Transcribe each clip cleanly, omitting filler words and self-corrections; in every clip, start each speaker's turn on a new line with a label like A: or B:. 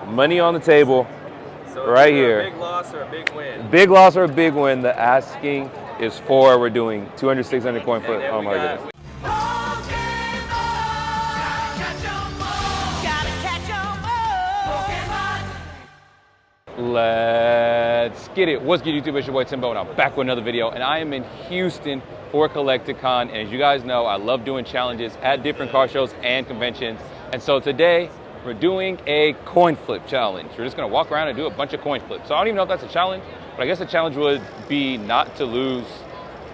A: Money on the table.
B: So
A: right here.
B: A big loss or a big win?
A: Big loss or a big win. The asking is 4. We're doing 200, 600 coin flip. Oh my goodness. Let's get it. What's good, YouTube? It's your boy Timbo, and I'm back with another video. And I am in Houston for Collecticon. And as you guys know, I love doing challenges at different car shows and conventions. And so today, we're doing a coin flip challenge. We're just gonna walk around and do a bunch of coin flips. So I don't even know if that's a challenge, but I guess the challenge would be not to lose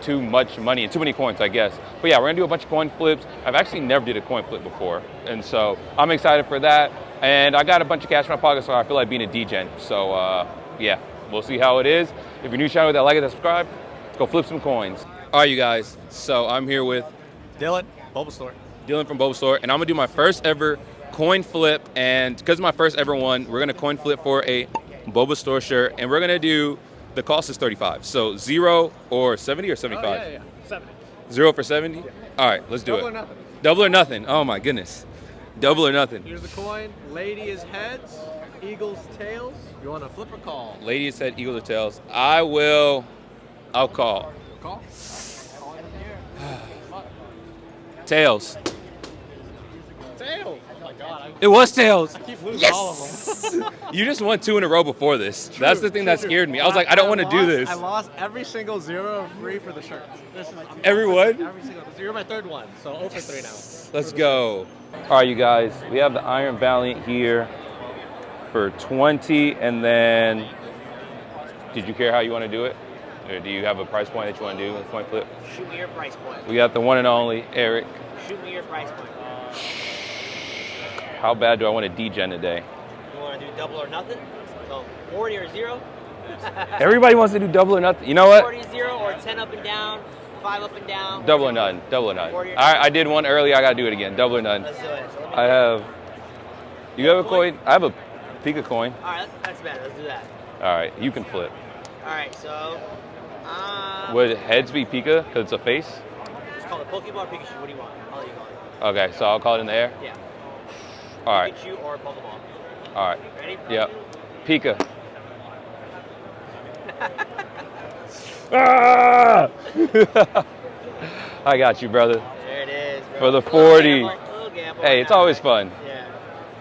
A: too much money and too many coins, I guess. But yeah, we're gonna do a bunch of coin flips. I've actually never did a coin flip before. And so I'm excited for that. And I got a bunch of cash in my pocket, so I feel like being a D-gen. So yeah, we'll see how it is. If you're new to the channel, like it, subscribe. Let's go flip some coins. All right, you guys. So I'm here with
C: Dylan, Boba Store.
A: Dylan from Boba Store, and I'm gonna do my first ever coin flip. And because it's my first ever one, we're gonna coin flip for a Boba Store shirt, and we're gonna do, the cost is 35. So 0 or 70 or 75?
C: Oh, yeah, 70.
A: 0 for 70?
C: Yeah.
A: All right, let's do
C: Double
A: it.
C: or nothing.
A: Double or nothing. Oh my goodness. Double or nothing.
C: Here's the coin. Lady is heads, eagles tails. You want to flip or call?
A: Lady said eagles or tails. I'll call.
C: Call? Call in the air.
A: Tails.
C: Tails. Oh my God.
A: It was tails.
C: I keep losing all of them.
A: You just won 2 in a row before this. That's the thing that scared me. I was like, I don't want to do this.
C: I lost every single 0 free for the shirts.
A: Everyone?
C: Every single. So you're my third one. So 0 for 3 now.
A: Let's go. All right, you guys. We have the Iron Valiant here for 20, and then did you care how you want to do it? Or do you have a price point that you want to do with coin flip?
D: Shoot me your price point.
A: We got the one and only Eric.
D: Shoot me your price point.
A: How bad do I want to D-gen today?
D: You want to do double or nothing? So 40 or 0?
A: Everybody wants to do double or nothing. You know what?
D: 40, 0, or 10 up and down, 5 up and down.
A: Double or none. Double or none. I did one earlier. I got to do it again. Double or none.
D: Let's do it. So
A: I have. You have a coin? I have a Pika coin.
D: All right, that's better. Let's do that.
A: All right, you can flip.
D: All right, so.
A: Would heads be Pika because it's a face?
D: Just call it Pokemon or Pikachu. What do you want? I'll let you call it.
A: Okay, so I'll call it in the air?
D: Yeah.
A: All right.
D: Pikachu or Pokemon.
A: All right.
D: Ready?
A: Yep. Pika. Ah! I got you, brother.
D: There it is, bro.
A: For the 40.
D: Little gamble.
A: Hey, it's always fun.
D: Yeah.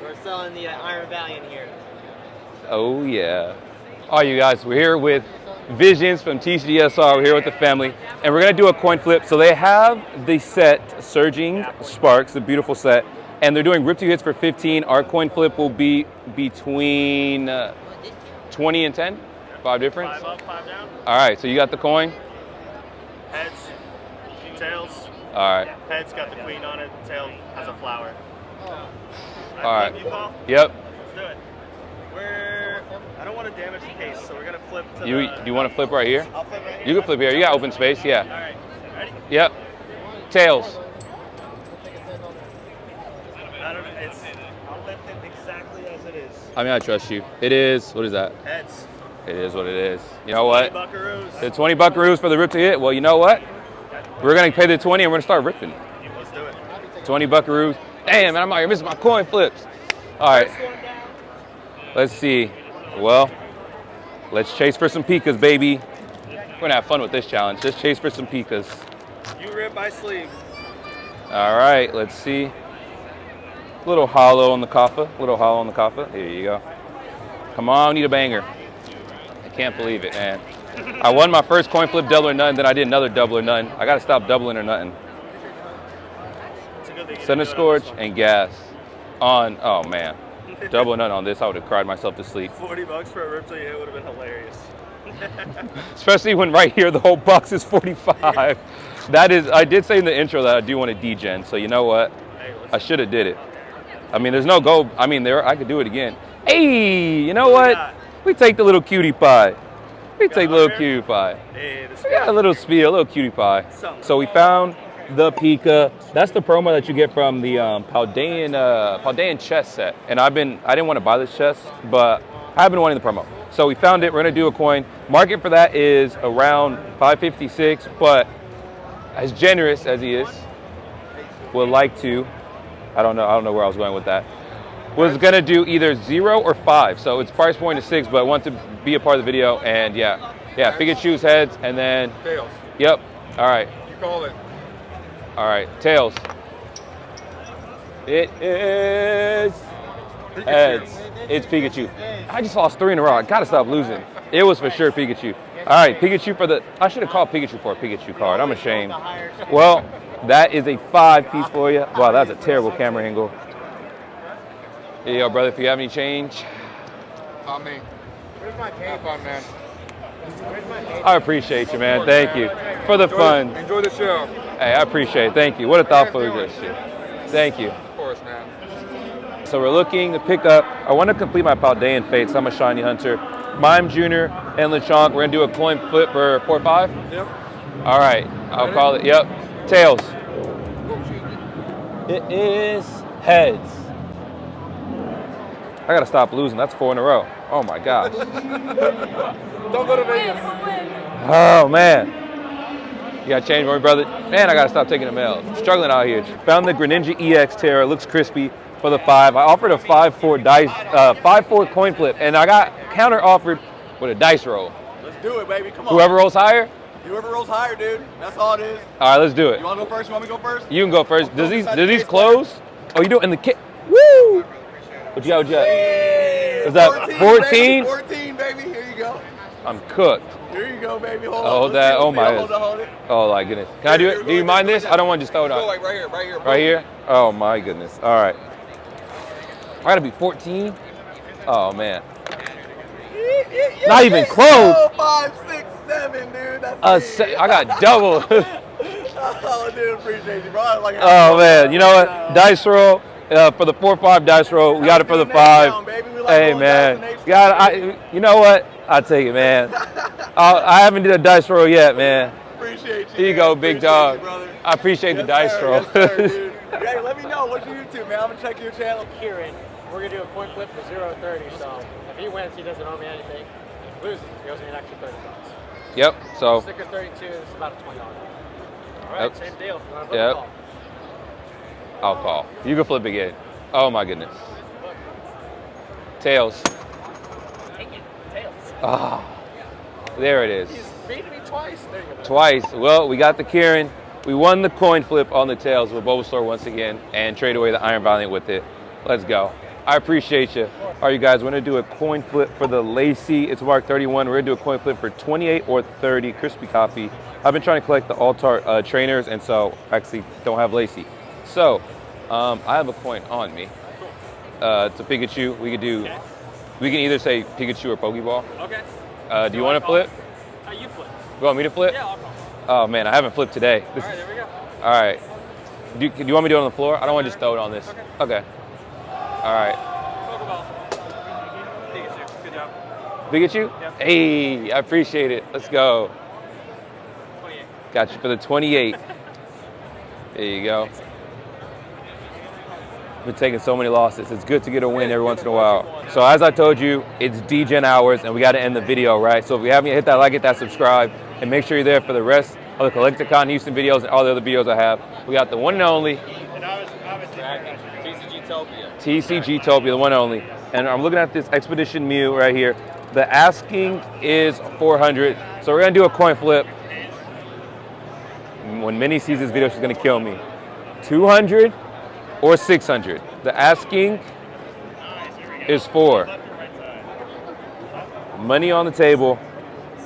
D: We're selling the Iron Valiant here.
A: Oh, yeah. All right, you guys, we're here with Visions from TCSR. We're here with the family, and we're going to do a coin flip. So they have the set, Surging Sparks, the beautiful set, and they're doing Rip 2 hits for 15. Our coin flip will be between 20 and 10. 5 difference?
E: 5 up, 5 down.
A: All right, so you got the coin?
E: Heads, tails.
A: All right.
E: Heads got the queen on it, tail has a flower.
A: All right.
E: You call?
A: Yep.
E: Let's do it. I don't want to damage the case, so we're going to flip to
A: Do you want to flip right here?
E: I'll flip right here.
A: You can flip here. You got open space, yeah.
E: All right. Ready?
A: Yep. Tails.
E: I don't know. I'll lift it exactly as it is.
A: I mean, I trust you. It is, what is that?
E: Heads.
A: It is what it is. You know what?
E: 20 buckaroos.
A: The 20 buckaroos for the Rip to hit. Well, you know what? We're going to pay the 20 and we're going to start ripping.
E: Let's do it.
A: 20 buckaroos. Damn, man, I'm out here missing my coin flips. All right. Let's see. Well, let's chase for some Pikas, baby. We're going to have fun with this challenge. Just chase for some Pikas.
E: You rip, I sleeve.
A: All right, let's see. Little hollow on the kaffa. Little hollow on the kaffa. Here you go. Come on, need a banger. I can't believe it, man. I won my first coin flip double or none, then I did another double or none. I got to stop doubling or nothing. Center Scorch and gas on, oh man. Double or none on this, I would have cried myself to sleep.
E: 40 bucks for a rip till you hit would have been hilarious.
A: Especially when right here the whole box is 45. That is, I did say in the intro that I do want to D-gen, so you know what?
E: Hey,
A: I should have did it. I mean, there's no go. I mean, I could do it again. Hey, you know what? We take the little cutie pie. We take the little cutie pie.
E: Hey,
A: We got a little speed, a little cutie pie. So we found the Pika. That's the promo that you get from the Paldean chest set. And I didn't want to buy this chest, but I've been wanting the promo. So we found it. We're gonna do a coin. Market for that is around 556, but as generous as he is, would like to. I don't know where I was going with that. was gonna do either 0 or 5, so its price point is 6, but I want to be a part of the video, and yeah, Pikachu's heads, and then
F: Tails.
A: Yep. All right.
F: You call it.
A: All right. Tails. It is
F: Pikachu.
A: heads. It's Pikachu. I just lost 3 in a row. I gotta stop losing. It was for sure Pikachu. All right, Pikachu for the. I should have called Pikachu for a Pikachu card. I'm ashamed. Well, that is a 5-piece for you. Wow, that's a terrible camera angle. Hey, yo, brother, if you have any change.
F: On me. Where's my cape on, man?
A: I appreciate you, man. Thank you for the fun.
F: Enjoy the show.
A: Hey, I appreciate it. Thank you. What a thoughtful gesture. Thank you.
F: Of course, man.
A: So we're looking to pick up. I want to complete my Paldean Fates. I'm a shiny hunter. Mime Jr. and Lechonk. We're gonna do a coin flip for 4 or 5.
F: Yep.
A: All right. I'll call it. Yep. Tails. It is heads. I gotta stop losing. That's 4 in a row. Oh my gosh.
F: Don't go to Vegas.
A: Oh man. You gotta change for me, brother. Man, I gotta stop taking the mail. I'm struggling out here. Found the Greninja EX Terra. Looks crispy for the 5. I offered a 5-4 dice, 5-4 coin flip, and I got counter offered with a dice roll.
C: Let's do it, baby. Come on.
A: Whoever rolls higher.
C: Whoever rolls higher, dude. That's all it is.
A: All right, let's do it.
C: You want to go first? You want me to go first?
A: You can go first. Does these close? Oh, you do it in the kit. Woo! What you got? What you got? Is that 14?
C: 14, baby. Here you go.
A: I'm cooked.
C: Here you go, baby. Hold
A: Oh,
C: on.
A: that.
C: Let's see,
A: Oh my.
C: hold it.
A: Oh my goodness. Can I do it? Do you mind this? I don't want to just throw it
C: Go
A: on.
C: like right here, right here.
A: Right here? Oh my goodness. All right. I gotta be 14. Oh man. Not even close.
C: 5, 6, 7, dude. That's
A: I got double.
C: Oh, dude, appreciate you, bro.
A: Oh man. You know what? Dice roll. For the 4-5 dice roll, we got it for the 5. Hey man, you know what? I'll take it, man. I haven't did a dice roll yet, man.
C: Appreciate you.
A: Here you go, big dog. I appreciate the dice roll.
C: Yes, sir, dude. Hey, let me know what you YouTube, man. I'm gonna check your channel.
D: Kieran, we're gonna do a coin flip for 0-30. So if he wins, he doesn't owe me anything. If he loses, he owes me an extra $30.
A: Yep. So.
D: Sticker 32 is about a $20. All right,
A: Yep.
D: same deal. You wanna flip
A: Yep.
D: a ball?
A: I'll call. You can flip again. Oh my goodness. Tails.
D: Take it. Tails.
A: Ah, there it is.
D: He's beaten me twice. There you go.
A: Twice. Well, we got the Kieran. We won the coin flip on the Tails with Bulbasaur once again and trade away the Iron Valiant with it. Let's go. I appreciate you. All right, you guys, we're gonna do a coin flip for the Lacey. It's marked 31. We're gonna do a coin flip for 28 or 30 crispy copy. I've been trying to collect the Altar trainers, and so I actually don't have Lacey. So, I have a coin on me. It's a Pikachu. We can either say Pikachu or Pokeball.
D: Okay.
A: Do you want to flip?
D: You flip.
A: You want me to flip?
D: Yeah, I'll call.
A: Oh man, I haven't flipped today.
D: All right, there we go.
A: All right. Do you want me to do it on the floor? I don't want to just throw it on this. Okay. All right.
D: Pokeball. Pikachu. Good job.
A: Pikachu?
D: Yeah.
A: Hey, I appreciate it. Let's go.
D: 28.
A: Got you for the 28. There you go. Been taking so many losses. It's good to get a win every once in a while. So as I told you, it's D-Gen hours, and we got to end the video, right? So if you haven't yet, hit that like, hit that subscribe, and make sure you're there for the rest of the Collecticon Houston videos and all the other videos I have. We got the one and only TCG Topia, the one and only. And I'm looking at this Expedition Mew right here. The asking is 400, so we're gonna do a coin flip. When Minnie sees this video, she's gonna kill me. 200 or 600. The asking is 4. Money on the table,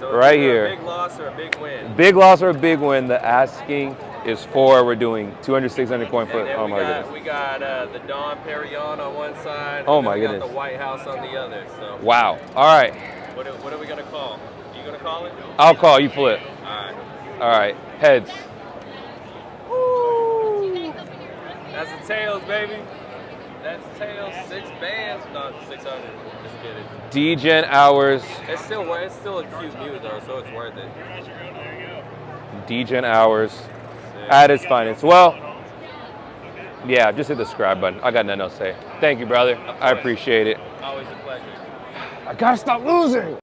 B: So
A: right
B: it's
A: here.
B: A big loss or a big win.
A: Big loss or a big win. The asking is 4. We're doing 200, 600 coin flip.
B: And then
A: Oh my goodness.
B: we got the Don Perignon on one side.
A: Oh
B: and then
A: my
B: we got
A: goodness.
B: the White House on the other. So
A: Wow. All right.
B: what are we gonna call? You gonna call it?
A: I'll call you flip.
B: All right.
A: All right. Heads.
B: That's the tails, baby. That's tails. 6 bands, not 600. Just kidding.
A: D-Gen hours.
B: It's still a cute view though, so it's worth it.
A: D-Gen hours. At its finest. Well, yeah, just hit the subscribe button. I got nothing else to say. Thank you, brother. I appreciate it.
B: Always a pleasure.
A: I gotta stop losing.